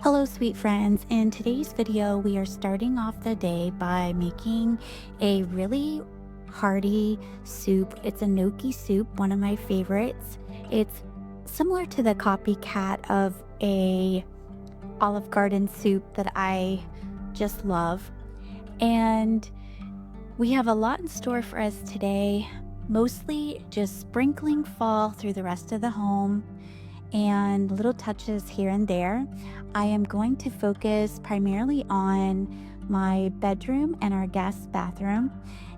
Hello, sweet friends. In today's video, we are starting off the day by making a really hearty soup. It's a gnocchi soup, one of my favorites. It's similar to the copycat of a Olive Garden soup that I just love. And we have a lot in store for us today, mostly just sprinkling fall through the rest of the home and little touches here and there. I am going to focus primarily on my bedroom and our guest bathroom.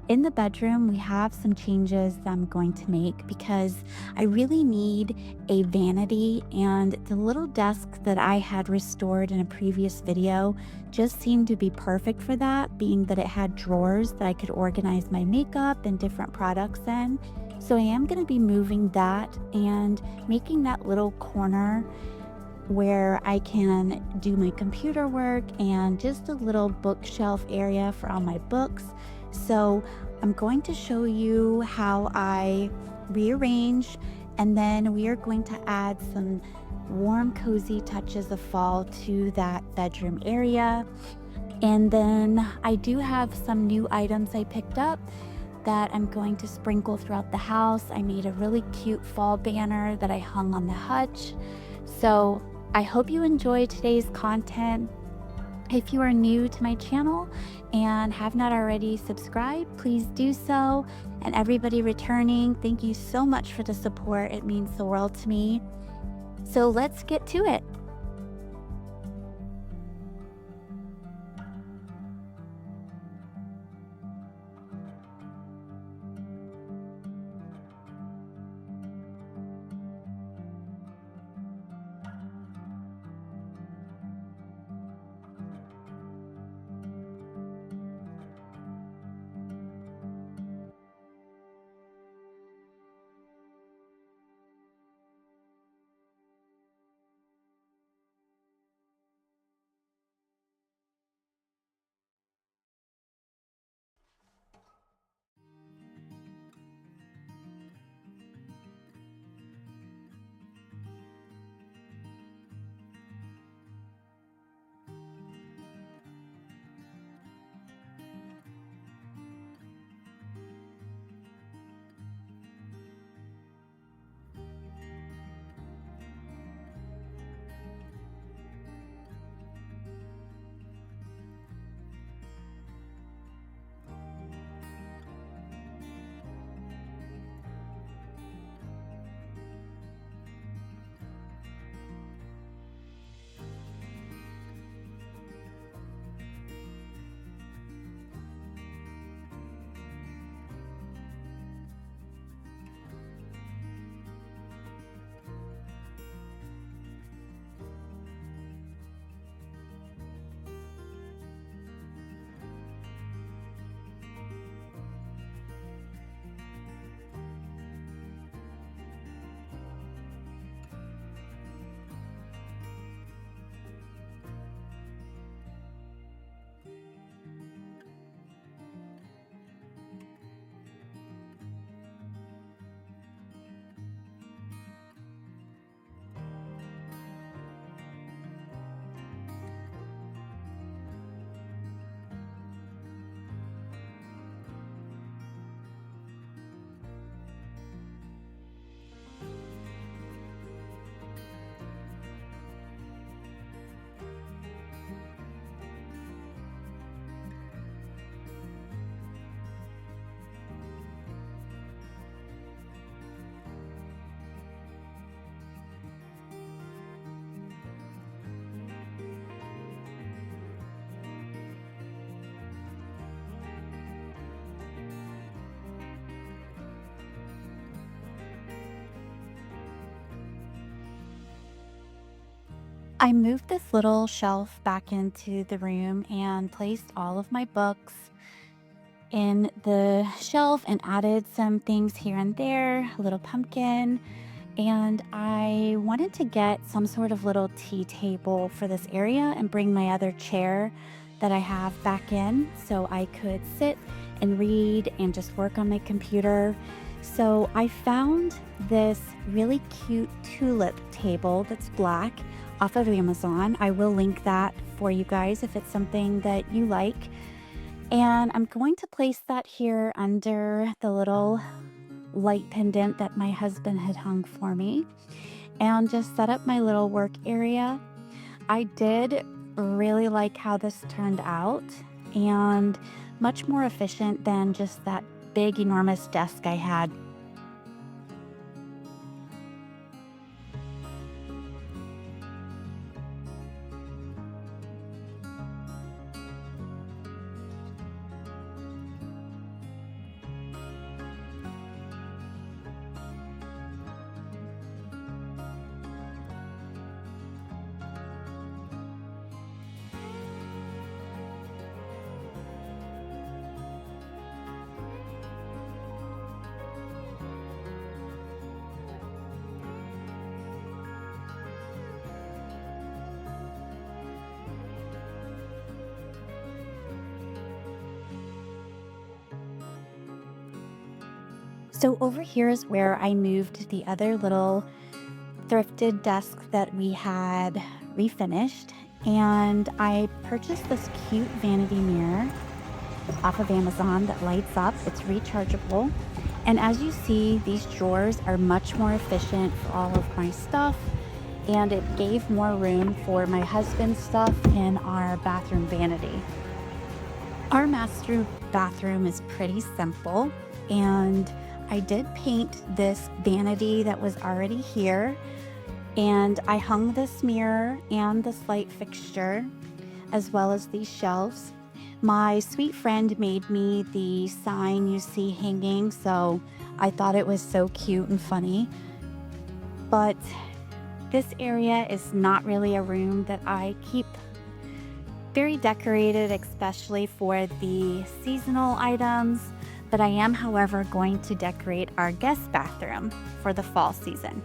In the bedroom, we have some changes that I'm going to make because I really need a vanity, and the little desk that I had restored in a previous video just seemed to be perfect for that, being that it had drawers that I could organize my makeup and different products in. So I am going to be moving that and making that little corner where I can do my computer work and just a little bookshelf area for all my books. So I'm going to show you how I rearrange, and then we are going to add some warm, cozy touches of fall to that bedroom area. And then I do have some new items I picked up that I'm going to sprinkle throughout the house. I made a really cute fall banner that I hung on the hutch. So I hope you enjoy today's content. If you are new to my channel and have not already subscribed, please do so. And everybody returning, thank you so much for the support. It means the world to me. So let's get to it. I moved this little shelf back into the room and placed all of my books in the shelf and added some things here and there, a little pumpkin. And I wanted to get some sort of little tea table for this area and bring my other chair that I have back in so I could sit and read and just work on my computer. So I found this really cute tulip table that's black off of Amazon. I will link that for you guys if it's something that you like. And I'm going to place that here under the little light pendant that my husband had hung for me, and just set up my little work area. I did really like how this turned out, and much more efficient than just that big, enormous desk I had. So over here is where I moved the other little thrifted desk that we had refinished. And I purchased this cute vanity mirror off of Amazon that lights up. It's rechargeable. And as you see, these drawers are much more efficient for all of my stuff. And it gave more room for my husband's stuff in our bathroom vanity. Our master bathroom is pretty simple, and I did paint this vanity that was already here, and I hung this mirror and this light fixture as well as these shelves. My sweet friend made me the sign you see hanging, so I thought it was so cute and funny. But this area is not really a room that I keep very decorated, especially for the seasonal items. But I am, however, going to decorate our guest bathroom for the fall season.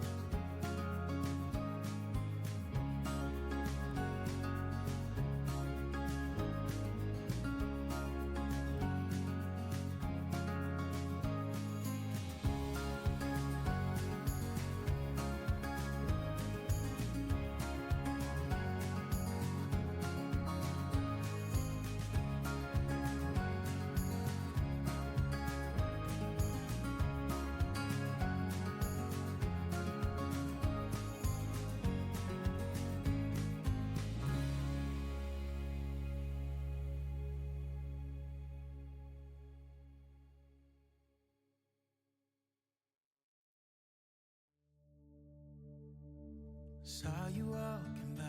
Saw you walking by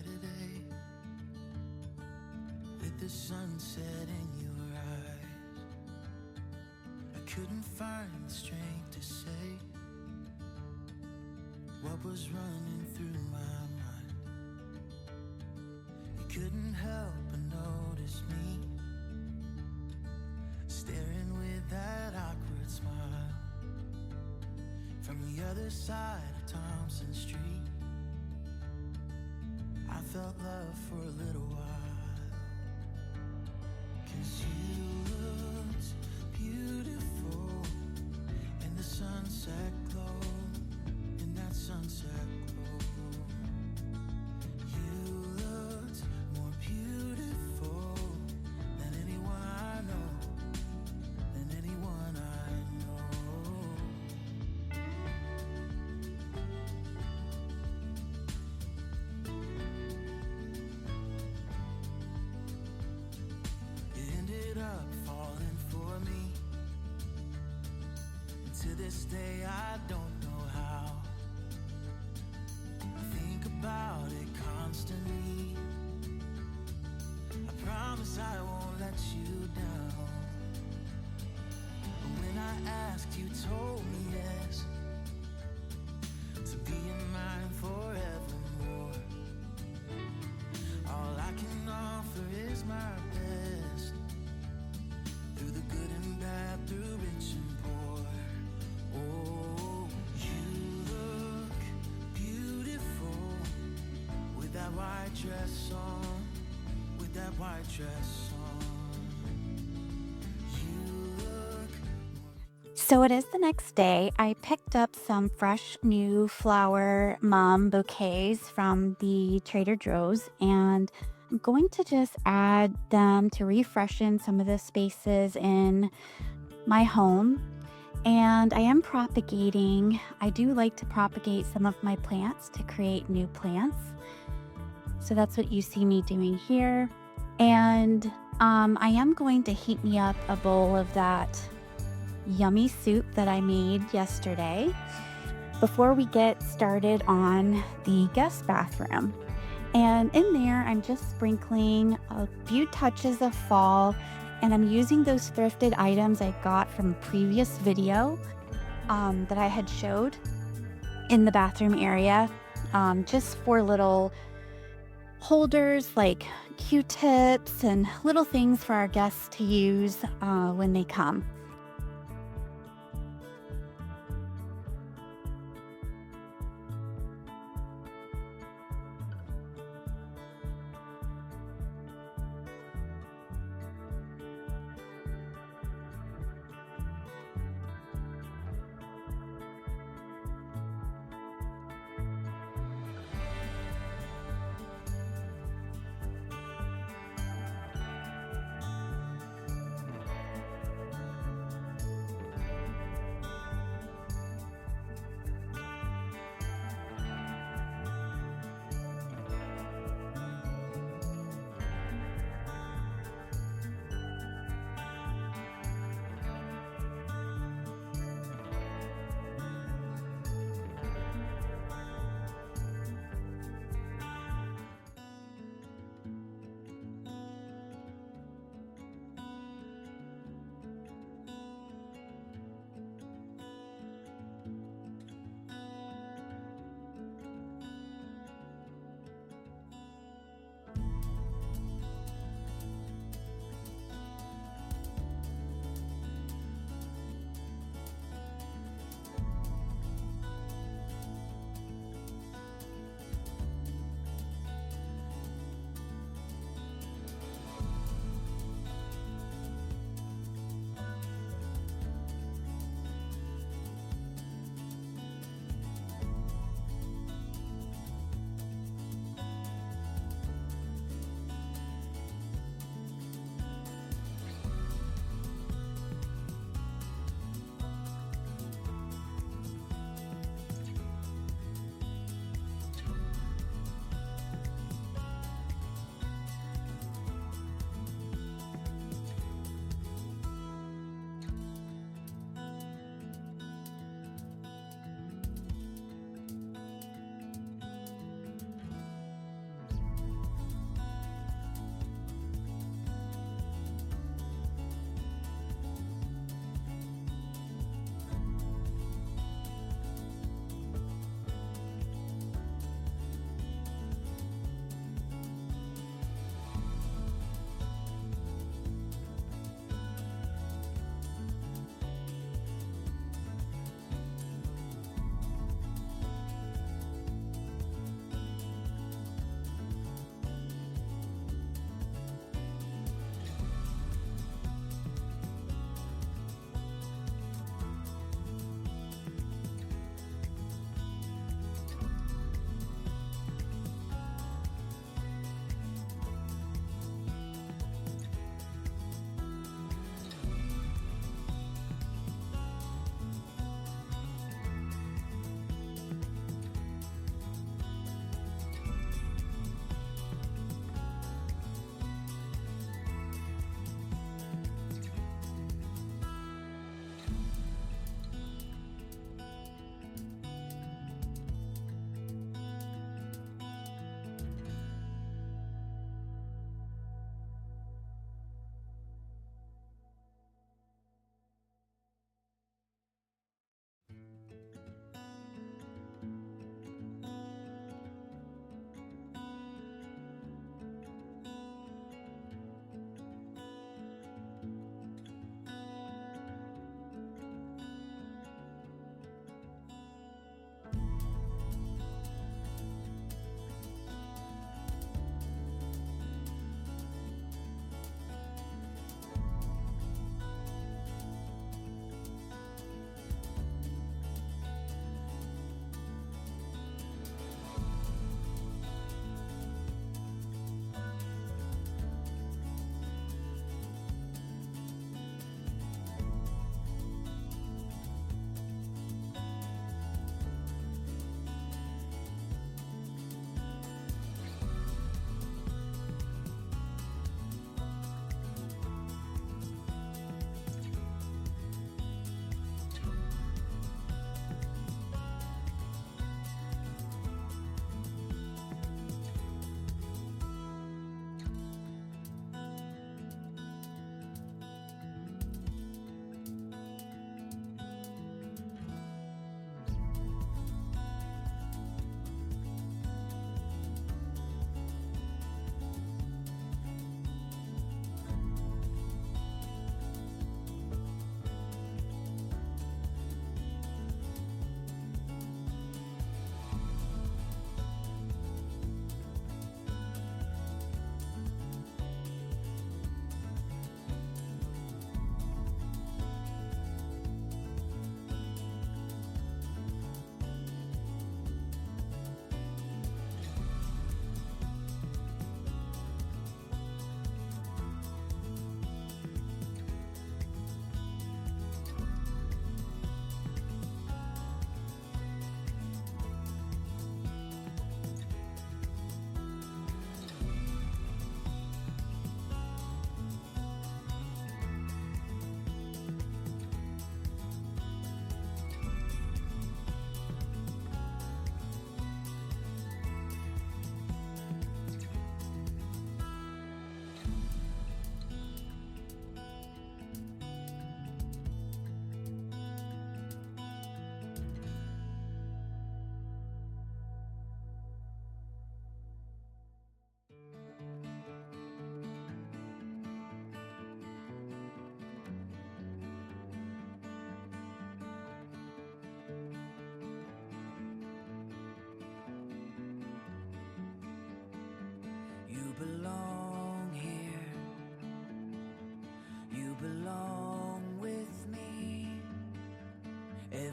today, with the sunset in your eyes. I couldn't find the strength to say what was running through my mind. You couldn't help but notice me, staring with that awkward smile from the other side of Thompson Street. I felt love for a little while, 'cause you looked beautiful in the sunset glow, in that sunset glow. You looked more beautiful than anyone I know, than anyone I know. Falling for me, and to this day I don't know how. I think about it constantly. I promise I won't let you down. But when I asked, you told me yes, to be in mine forevermore. All I can offer is my best, through the good and bad, through rich and poor. Oh, you look beautiful with that white dress on, with that white dress on. You look So it is the next day. I picked up some fresh new flower mum bouquets from the Trader Joe's, and I'm going to just add them to refreshen some of the spaces in my home. And I am propagating. I do like to propagate some of my plants to create new plants. So that's what you see me doing here. And I am going to heat me up a bowl of that yummy soup that I made yesterday before we get started on the guest bathroom. And in there, I'm just sprinkling a few touches of fall, and I'm using those thrifted items I got from a previous video that I had showed in the bathroom area, just for little holders like Q-tips and little things for our guests to use when they come.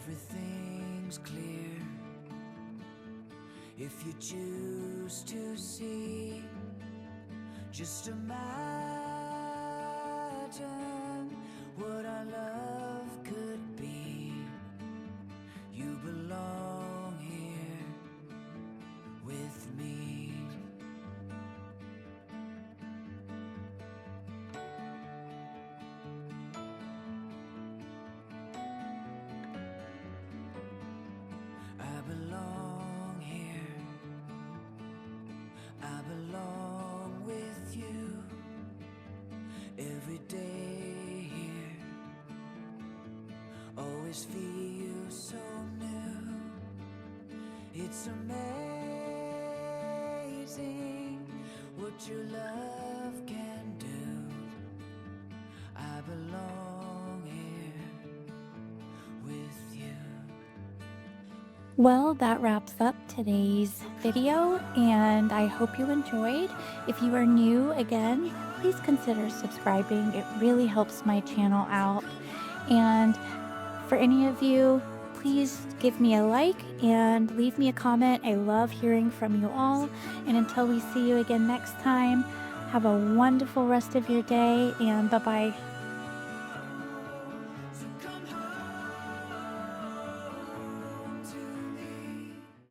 everything's clear. If you choose to see, just imagine what our love could be. You belong here with me. I belong here. I belong with you. Every day here always feels so new. It's amazing what your love can do. I belong here with you. Well, that wraps up today's video, and I hope you enjoyed. If you are new again, please consider subscribing. It really helps my channel out. And for any of you, please give me a like and leave me a comment. I love hearing from you all. And until we see you again next time, have a wonderful rest of your day, and bye-bye.